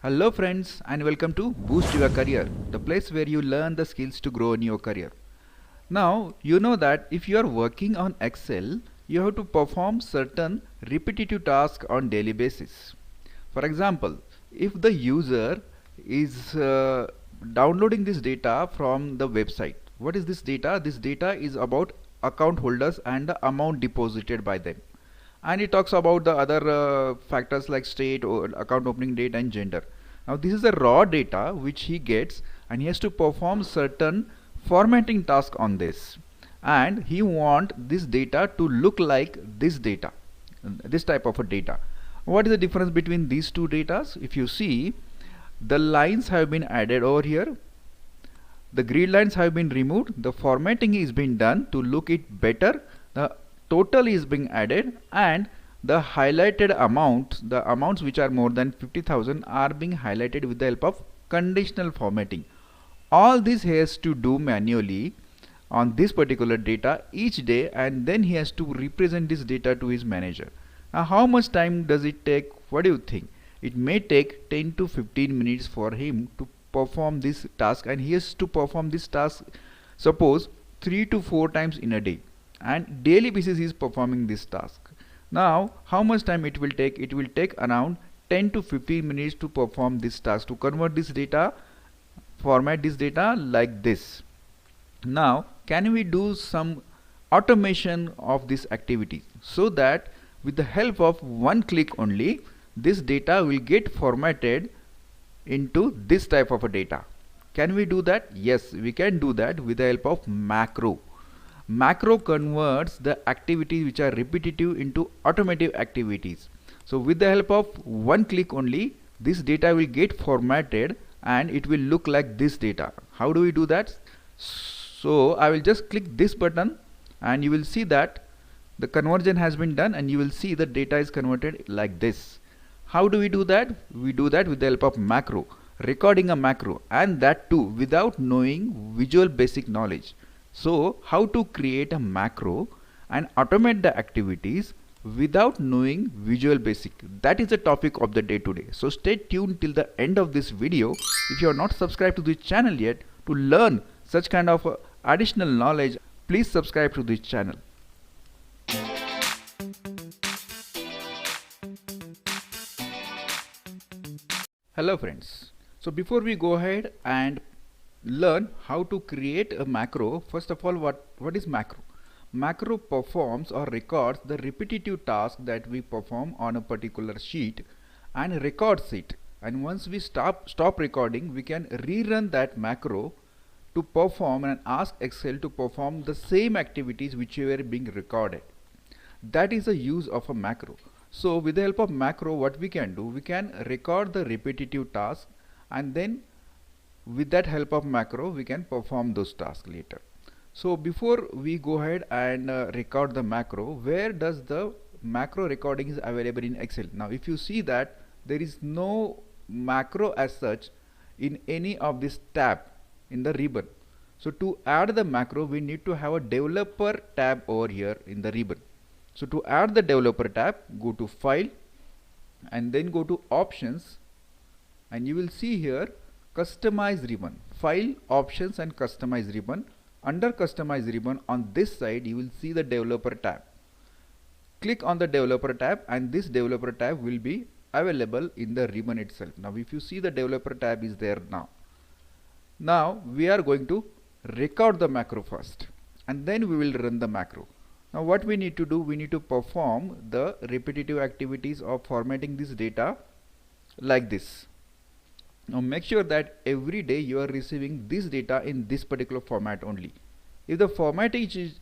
Hello friends and welcome to Boost Your Career, the place where you learn the skills to grow in your career. Now, you know that if you are working on Excel, you have to perform certain repetitive tasks on daily basis. For example, if the user is downloading this data from the website, what is this data? This data is about account holders and the amount deposited by them, and it talks about the other factors like state or account opening date and gender. Now this is the raw data which he gets, and he has to perform certain formatting task on this, and he want this data to look like this data, this type of a data. What is the difference between these two datas? If you see, the lines have been added over here, the grid lines have been removed, the formatting is being done to look it better, the total is being added, and the highlighted amounts, the amounts which are more than 50,000 are being highlighted with the help of conditional formatting. All this he has to do manually on this particular data each day, and then he has to represent this data to his manager. Now how much time does it take? What do you think? It may take 10 to 15 minutes for him to perform this task, and he has to perform this task, suppose 3 to 4 times in a day, and daily basis he is performing this task. Now how much time it will take? It will take around 10 to 15 minutes to perform this task, to convert this data, format this data like this. Now can we do some automation of this activity, so that with the help of one click only this data will get formatted into this type of a data? Can we do that? Yes, we can do that with the help of macro. Macro converts the activities which are repetitive into automative activities. So with the help of one click only, this data will get formatted and it will look like this data. How do we do that? So I will just click this button and you will see that the conversion has been done, and you will see the data is converted like this. How do we do that? We do that with the help of macro, recording a macro, and that too without knowing Visual Basic knowledge. So how to create a macro and automate the activities without knowing Visual Basic, that is the topic of the day today. So stay tuned till the end of this video. If you are not subscribed to this channel yet, to learn such kind of additional knowledge, please subscribe to this channel. Hello friends. So before we go ahead and learn how to create a macro, first of all, what is macro? Macro performs or records the repetitive task that we perform on a particular sheet and records it, and once we stop recording, we can rerun that macro to perform and ask Excel to perform the same activities which were being recorded. That is the use of a macro. So with the help of macro, what we can do, we can record the repetitive task, and then with that help of macro we can perform those tasks later. So before we go ahead and record the macro, where does the macro recording is available in Excel? Now if you see that there is no macro as such in any of this tab in the ribbon. So to add the macro, we need to have a developer tab over here in the ribbon. So to add the developer tab, go to file and then go to options, and you will see here customize ribbon, file, options and customize ribbon. Under customize ribbon on this side you will see the developer tab. Click on the developer tab and this developer tab will be available in the ribbon itself. Now if you see, the developer tab is there now. Now we are going to record the macro first, and then we will run the macro. Now what we need to do, we need to perform the repetitive activities of formatting this data like this. Now make sure that every day you are receiving this data in this particular format only. If the format is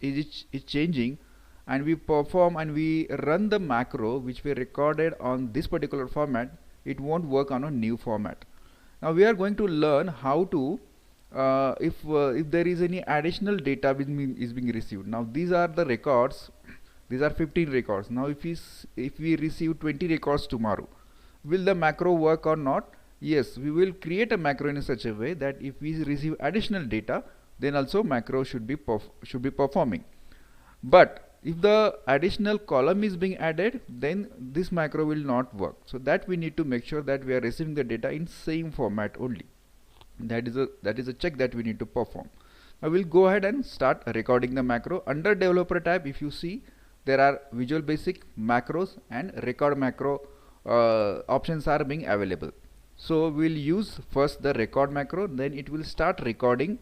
changing and we perform and we run the macro which we recorded on this particular format, it won't work on a new format. Now we are going to learn how to if there is any additional data is being received. Now these are the records, these are 15 records. Now if we receive 20 records tomorrow, will the macro work or not? Yes, we will create a macro in such a way that if we receive additional data, then also macro should be performing. But if the additional column is being added, then this macro will not work. So that we need to make sure that we are receiving the data in same format only. That is a check that we need to perform. I will go ahead and start recording the macro. Under developer tab, if you see, there are Visual Basic, macros and record macro options are being available. So we'll use first the record macro, then it will start recording,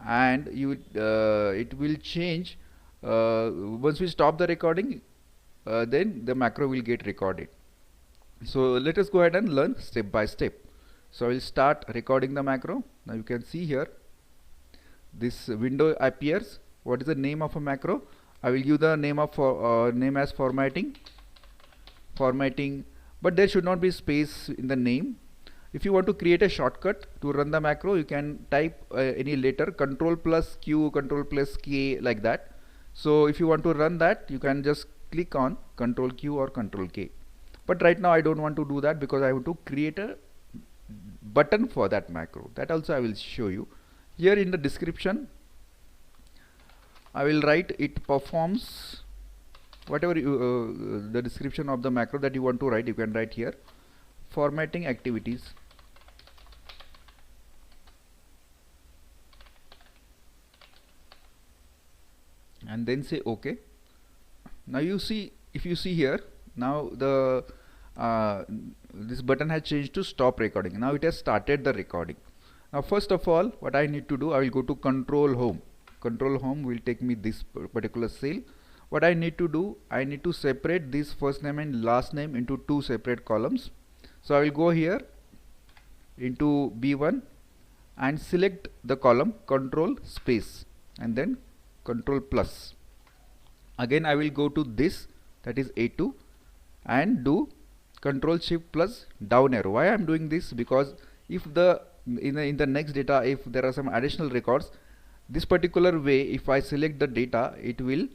and it will change once we stop the recording, then the macro will get recorded. So let us go ahead and learn step by step. So I will start recording the macro. Now you can see here this window appears. What is the name of a macro? I will give the name of name as formatting, but there should not be space in the name. If you want to create a shortcut to run the macro, you can type any letter, Control plus Q, Control plus K, like that. So if you want to run that, you can just click on Control Q or Control K. But right now I don't want to do that because I want to create a button for that macro. That also I will show you. Here in the description, I will write it performs whatever the description of the macro that you want to write. You can write here formatting activities, and then say OK. Now you see, if you see here, now the this button has changed to stop recording. Now it has started the recording. Now first of all, what I need to do, I will go to control home. Control home will take me this particular cell. What I need to do, I need to separate this first name and last name into two separate columns. So I will go here into B1 and select the column control space and then control plus. Again I will go to this, that is A2, and do control shift plus down arrow. Why I am doing this? Because if in the next data, if there are some additional records, this particular way, if I select the data, it will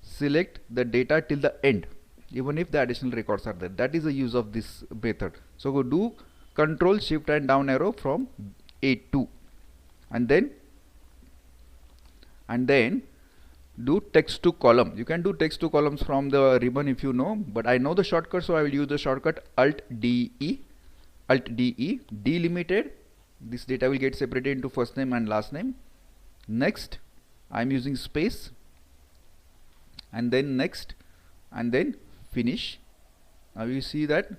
select the data till the end, even if the additional records are there. That is the use of this method. So go do control shift and down arrow from A2, and then do text to column. You can do text to columns from the ribbon if you know, but I know the shortcut, so I will use the shortcut Alt DE, delimited. This data will get separated into first name and last name. Next I am using space, and then next, and then finish. Now you see that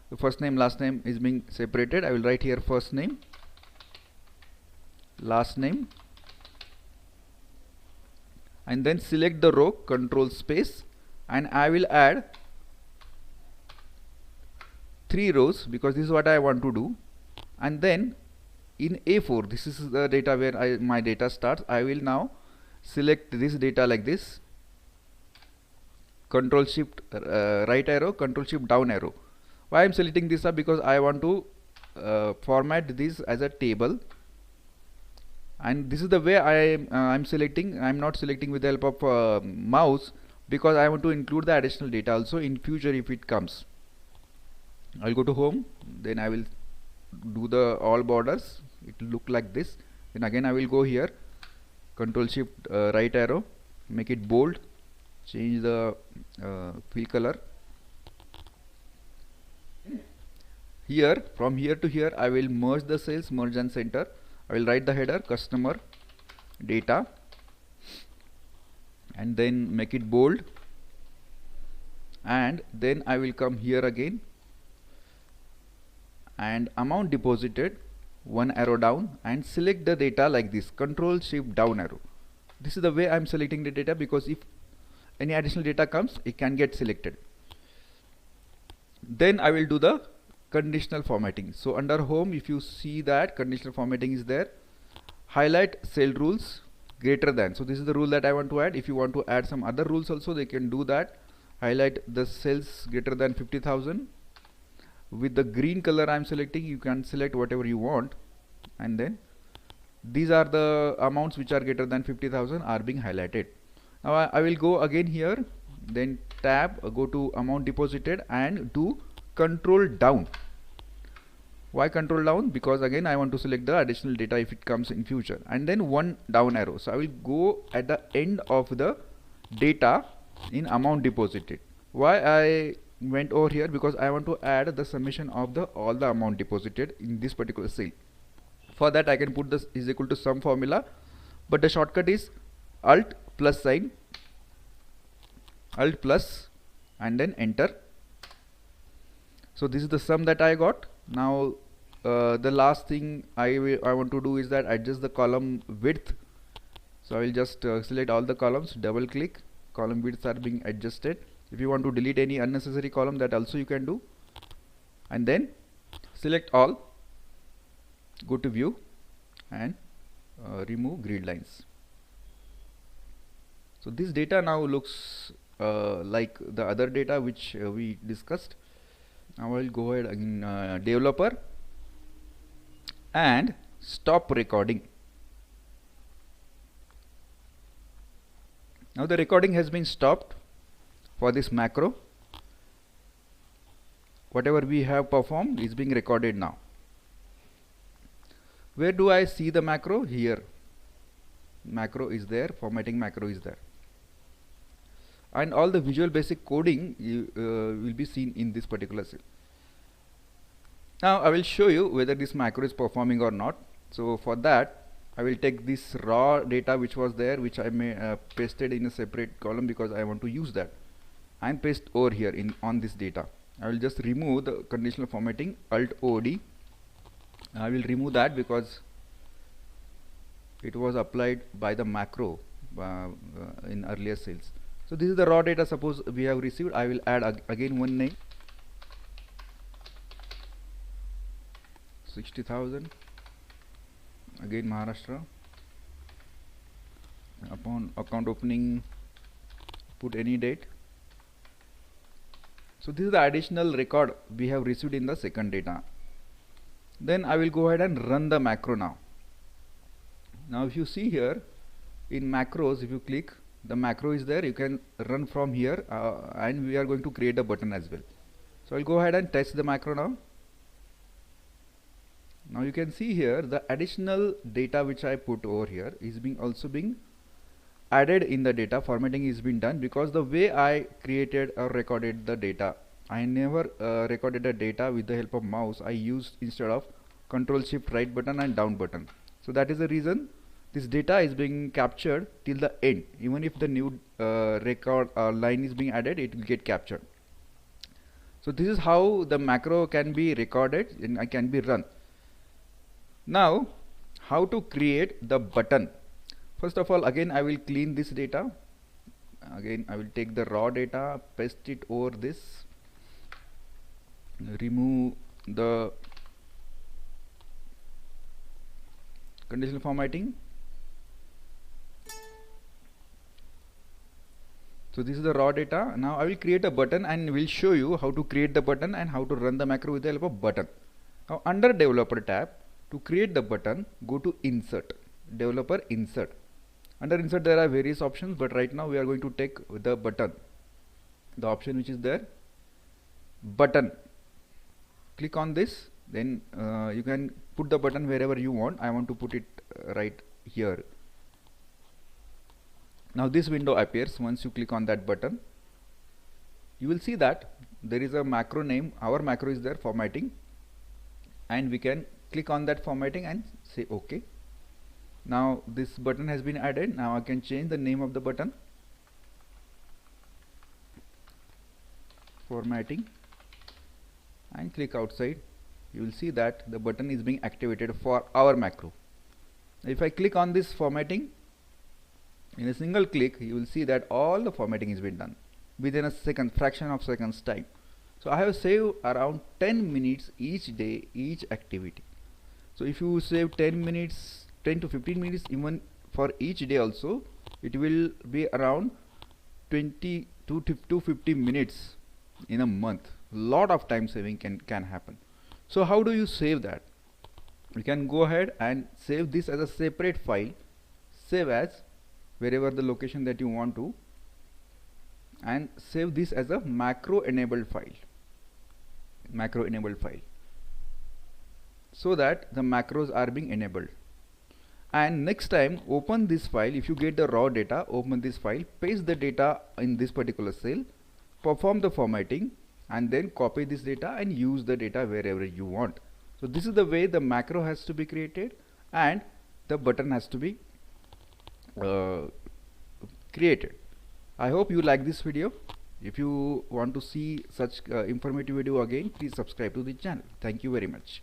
the first name last name is being separated. I will write here first name, last name, and then select the row, control space, and I will add 3 rows because this is what I want to do. And then in A4, this is the data where my data starts. I will now select this data like this, control shift right arrow, control shift down arrow. Why I am selecting this up? Because I want to format this as a table, and this is the way I'm selecting. I'm not selecting with the help of mouse because I want to include the additional data also in future if it comes. I'll go to home, then I will do the all borders. It will look like this. Then again I will go here, control shift right arrow, make it bold, change the fill color. Here, from here to here, I will merge the cells, merge and center. I will write the header customer data, and then make it bold, and then I will come here again and amount deposited, one arrow down, and select the data like this, control shift down arrow. This is the way I am selecting the data, because if any additional data comes, it can get selected. Then I will do the conditional formatting. So under home, if you see that conditional formatting is there, highlight cell rules greater than. So this is the rule that I want to add. If you want to add some other rules also, they can do that. Highlight the cells greater than 50,000. With the green color I am selecting, you can select whatever you want, and then these are the amounts which are greater than 50,000 are being highlighted. Now I will go again here, then tab, go to amount deposited and do control down. Why control down? Because again I want to select the additional data if it comes in future, and then one down arrow. So I will go at the end of the data in amount deposited. Why I went over here? Because I want to add the summation of the all the amount deposited in this particular cell. For that I can put this is equal to sum formula, but the shortcut is alt plus sign, alt plus and then enter. So this is the sum that I got. Now the last thing I want to do is that adjust the column width. So I will just select all the columns, double click, column widths are being adjusted. If you want to delete any unnecessary column, that also you can do, and then select all, go to view and remove grid lines. So this data now looks like the other data which we discussed. Now I will go ahead in developer and stop recording. Now the recording has been stopped for this macro. Whatever we have performed is being recorded now. Where do I see the macro? Here. Macro is there, formatting macro is there. And all the Visual Basic coding will be seen in this particular cell. Now I will show you whether this macro is performing or not. So for that I will take this raw data which was there, which I may pasted in a separate column because I want to use that, and paste over here on this data. I will just remove the conditional formatting, alt OD. I will remove that because it was applied by the macro in earlier cells. So this is the raw data. Suppose we have received, I will add again one name, 60,000, again Maharashtra. Upon account opening, put any date. So this is the additional record we have received in the second data. Then I will go ahead and run the macro now. Now if you see here in macros, if you click, the macro is there. You can run from here and we are going to create a button as well. So I'll go ahead and test the macro now. Now you can see here the additional data which I put over here is also being added in the data. Formatting is being done because the way I created or recorded the data, I never recorded the data with the help of mouse. I used instead of Control Shift right button and down button. So that is the reason this data is being captured till the end. Even if the new record line is being added, it will get captured. So this is how the macro can be recorded and can be run. Now how to create the button? First of all, again I will clean this data. Again I will take the raw data, paste it over this, remove the conditional formatting. So this is the raw data. Now I will create a button and will show you how to create the button and how to run the macro with the help of button. Now under developer tab, to create the button, go to insert, developer insert. Under insert there are various options, but right now we are going to take the button, the option which is there, button. Click on this, then you can put the button wherever you want. I want to put it right here. Now this window appears. Once you click on that button, you will see that there is a macro name. Our macro is there, formatting, and we can click on that formatting and say OK. Now this button has been added. Now I can change the name of the button, formatting, and click outside. You will see that the button is being activated for our macro. If I click on this formatting, in a single click you will see that all the formatting is been done within a second, fraction of seconds time. So I have saved around 10 minutes each day, each activity. So if you save 10 minutes, 10 to 15 minutes even for each day also, it will be around 20 to 50 minutes in a month. Lot of time saving can happen. So how do you save that? You can go ahead and save this as a separate file, save as wherever the location that you want to, and save this as a macro enabled file, so that the macros are being enabled. And next time open this file. If you get the raw data, open this file, paste the data in this particular cell, perform the formatting, and then copy this data and use the data wherever you want. So this is the way the macro has to be created and the button has to be created. I hope you like this video. If you want to see such informative video again, please subscribe to the channel. Thank you very much.